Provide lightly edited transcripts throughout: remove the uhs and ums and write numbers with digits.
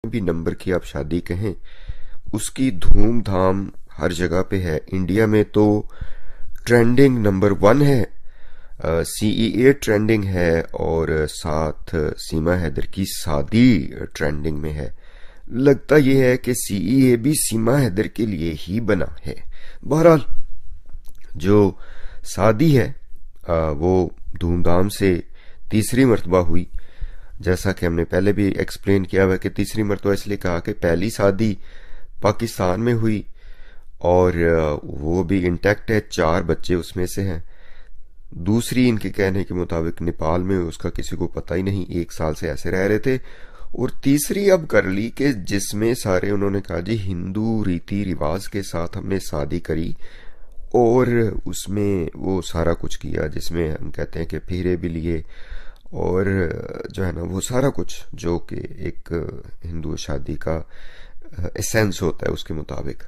भी नंबर की आप शादी कहें, उसकी धूमधाम हर जगह पे है। इंडिया में तो ट्रेंडिंग नंबर 1 है, CEA ट्रेंडिंग है, और साथ सीमा हैदर की शादी ट्रेंडिंग में है। लगता यह है कि CEA भी सीमा हैदर के लिए ही बना है। बहरहाल जो शादी है वो धूमधाम से तीसरी मर्तबा हुई। जैसा कि हमने पहले भी एक्सप्लेन किया हुआ कि तीसरी मर्तबा इसलिए कहा कि पहली शादी पाकिस्तान में हुई और वो भी इंटैक्ट है, 4 बच्चे उसमें से हैं। दूसरी इनके कहने के मुताबिक नेपाल में, उसका किसी को पता ही नहीं, 1 साल से ऐसे रह रहे थे। और तीसरी अब कर ली कि जिसमें सारे उन्होंने कहा जी हिंदू रीति रिवाज के साथ हमने शादी करी, और उसमें वो सारा कुछ किया जिसमें हम कहते हैं कि फेरे भी लिए और जो है ना वो सारा कुछ जो कि एक हिंदू शादी का एसेंस होता है उसके मुताबिक।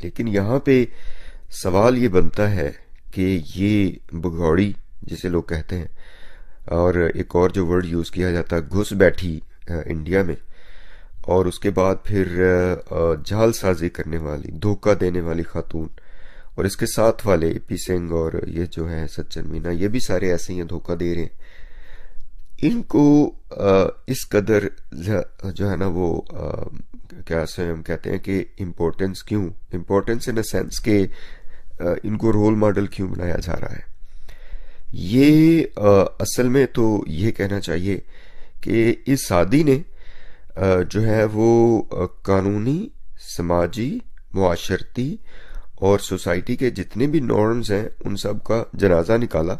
लेकिन यहाँ पे सवाल ये बनता है कि ये भगौड़ी जिसे लोग कहते हैं, और एक और जो वर्ड यूज किया जाता है घुस बैठी इंडिया में, और उसके बाद फिर जालसाजी करने वाली, धोखा देने वाली खातून, और इसके साथ वाले AP सिंह और ये जो है सज्जन मीना, ये भी सारे ऐसे ही धोखा दे रहे हैं। इनको इस कदर जो है ना वो क्या से हम कहते हैं कि इम्पोर्टेंस क्यों, इम्पोर्टेंस इन अ सेंस के इनको रोल मॉडल क्यों बनाया जा रहा है। ये असल में तो ये कहना चाहिए कि इस शादी ने जो है वो कानूनी, समाजी, मुआशरती और सोसाइटी के जितने भी नॉर्म्स हैं उन सब का जनाजा निकाला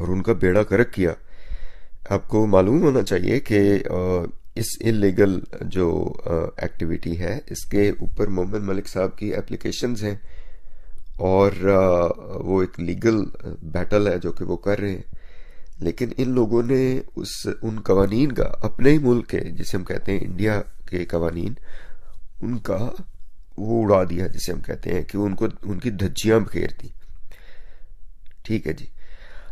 और उनका बेड़ा गर्क किया। आपको मालूम होना चाहिए कि इस इलीगल जो एक्टिविटी है इसके ऊपर मोहम्मद मलिक साहब की एप्लीकेशंस हैं, और वो एक लीगल बैटल है जो कि वो कर रहे हैं। लेकिन इन लोगों ने उन कवानीन का, अपने ही मुल्क के जिसे हम कहते हैं इंडिया के कवानीन, उनका वो उड़ा दिया जिसे हम कहते हैं कि उनको उनकी धज्जियां बखेर दी। ठीक है जी।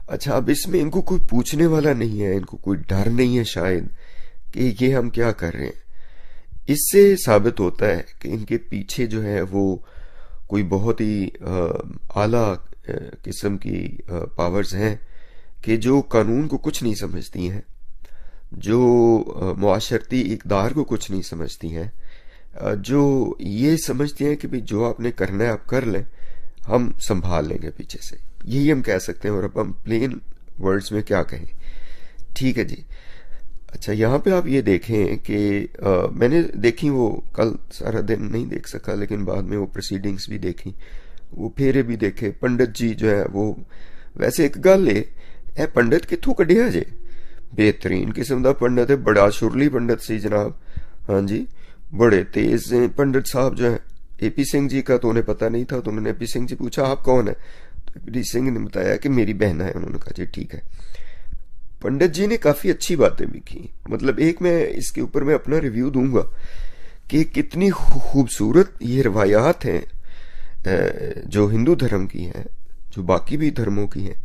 अच्छा, अब इसमें इनको कोई पूछने वाला नहीं है, इनको कोई डर नहीं है शायद कि ये हम क्या कर रहे हैं। इससे साबित होता है कि इनके पीछे जो है वो कोई बहुत ही आला किस्म की पावर्स हैं कि जो कानून को कुछ नहीं समझती हैं, जो मुआशरती इक़दार को कुछ नहीं समझती हैं, जो ये समझती हैं कि भाई जो आपने करना है आप कर लें, हम संभाल लेंगे पीछे से। यही हम कह सकते हैं, और अब हम प्लेन वर्ड्स में क्या कहें। ठीक है जी। अच्छा, यहाँ पे आप ये देखें कि मैंने देखी, वो कल सारा दिन नहीं देख सका, लेकिन बाद में वो प्रोसीडिंग्स भी देखी, वो फेरे भी देखे। पंडित जी जो है वो, वैसे एक गल है पंडित कित्थों कढ़िया जे, बेहतरीन किस्म का पंडित है, बड़ा शुरली पंडित सी जनाब। हाँ जी, बड़े तेज पंडित साहब जो है। AP सिंह जी का तो उन्हें पता नहीं था, तो उन्होंने AP सिंह जी पूछा आप कौन है, तो AP सिंह ने बताया कि मेरी बहन है। उन्होंने कहा जी ठीक है। पंडित जी ने काफी अच्छी बातें भी की, मतलब एक मैं इसके ऊपर मैं अपना रिव्यू दूंगा कि कितनी खूबसूरत ये रवायात हैं जो हिंदू धर्म की हैं, जो बाकी भी धर्मों की हैं।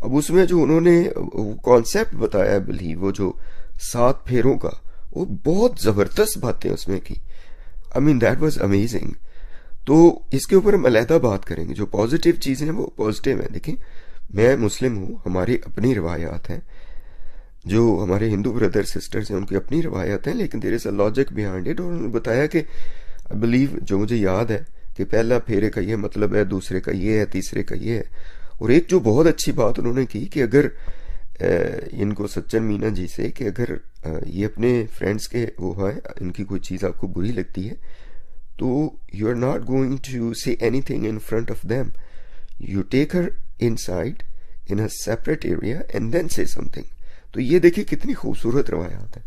अब उसमें जो उन्होंने कॉन्सेप्ट बताया, बिलीव वो जो 7 फेरों का, वो बहुत जबरदस्त बातें उसमें की। I mean that was amazing. तो इसके ऊपर हम अलहदा बात करेंगे। जो पॉजिटिव चीजें हैं वो पॉजिटिव है। देखिए, मैं मुस्लिम हूं, हमारी अपनी रवायात हैं, जो हमारे हिंदू ब्रदर सिस्टर्स हैं उनकी अपनी रवायत हैं, लेकिन there is a logic behind it. और उन्होंने बताया कि आई बिलीव, जो मुझे याद है कि पहला फेरे का ये मतलब है, दूसरे का ये है, तीसरे का ये है। और एक जो बहुत अच्छी बात उन्होंने की कि अगर इनको सज्जन मीना जी से कि अगर ये अपने फ्रेंड्स के वो है, इनकी कोई चीज आपको बुरी लगती है तो you are not going to say anything in front of them, you take her inside in a separate area and then say something. तो ये देखिए कितनी खूबसूरत रवायात है।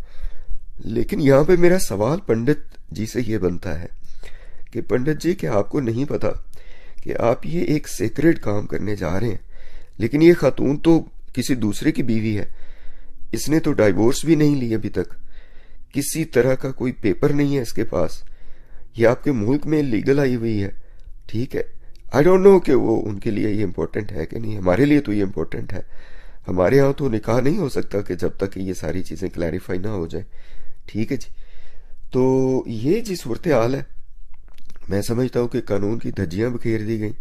लेकिन यहाँ पे मेरा सवाल पंडित जी से ये बनता है कि पंडित जी, क्या आपको नहीं पता कि आप ये एक सेक्रेट काम करने जा रहे हैं? लेकिन ये खातून तो किसी दूसरे की बीवी है, इसने तो डाइवोर्स भी नहीं ली अभी तक, किसी तरह का कोई पेपर नहीं है इसके पास, ये आपके मुल्क में लीगल आई हुई है। ठीक है, आई डोंट नो कि वो उनके लिए ये इम्पोर्टेंट है कि नहीं। हमारे लिए तो ये इम्पोर्टेंट है। हमारे यहाँ तो निकाह नहीं हो सकता कि जब तक ये सारी चीजें क्लैरिफाई ना हो जाए ठीक है जी। तो ये जी सूरत हाल है, मैं समझता हूँ कि कानून की धज्जियां बखेर दी गई,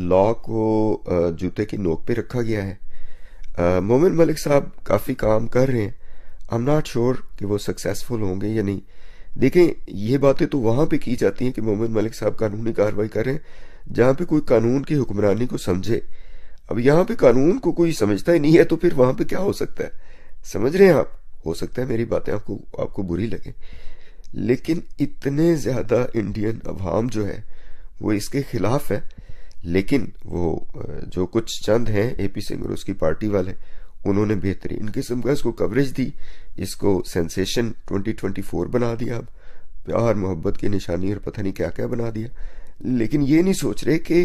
लॉ को जूते की नोक पे रखा गया है। मोमिन मलिक साहब काफ़ी काम कर रहे हैं, आई एम नॉट श्योर कि वो सक्सेसफुल होंगे या नहीं। देखें, ये बातें तो वहाँ पे की जाती हैं कि मोमिन मलिक साहब कानूनी कार्रवाई कर रहे हैं जहाँ पे कोई कानून की हुक्मरानी को समझे। अब यहाँ पे कानून को कोई समझता ही नहीं है, तो फिर वहाँ पे क्या हो सकता है? समझ रहे हैं आप? हो सकता है मेरी बातें आपको बुरी लगे, लेकिन इतने ज्यादा इंडियन अवाम जो है वो इसके खिलाफ है। लेकिन वो जो कुछ चंद हैं एपी सिंह और उसकी पार्टी वाले, उन्होंने बेहतरीन किस्म का इसको कवरेज दी, इसको सेंसेशन 2024 बना दिया, अब प्यार मोहब्बत की निशानी और पता नहीं क्या क्या बना दिया। लेकिन ये नहीं सोच रहे कि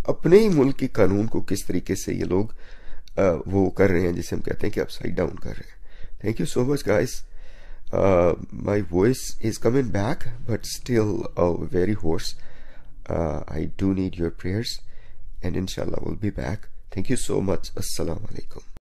अपने ही मुल्क के कानून को किस तरीके से ये लोग वो कर रहे हैं, जिसे हम कहते हैं कि अपसाइड डाउन कर रहे हैं। Thank you so much guys. My voice is coming back, but still very hoarse. I do need your prayers, and inshallah we'll be back. Thank you so much. Assalamu alaikum.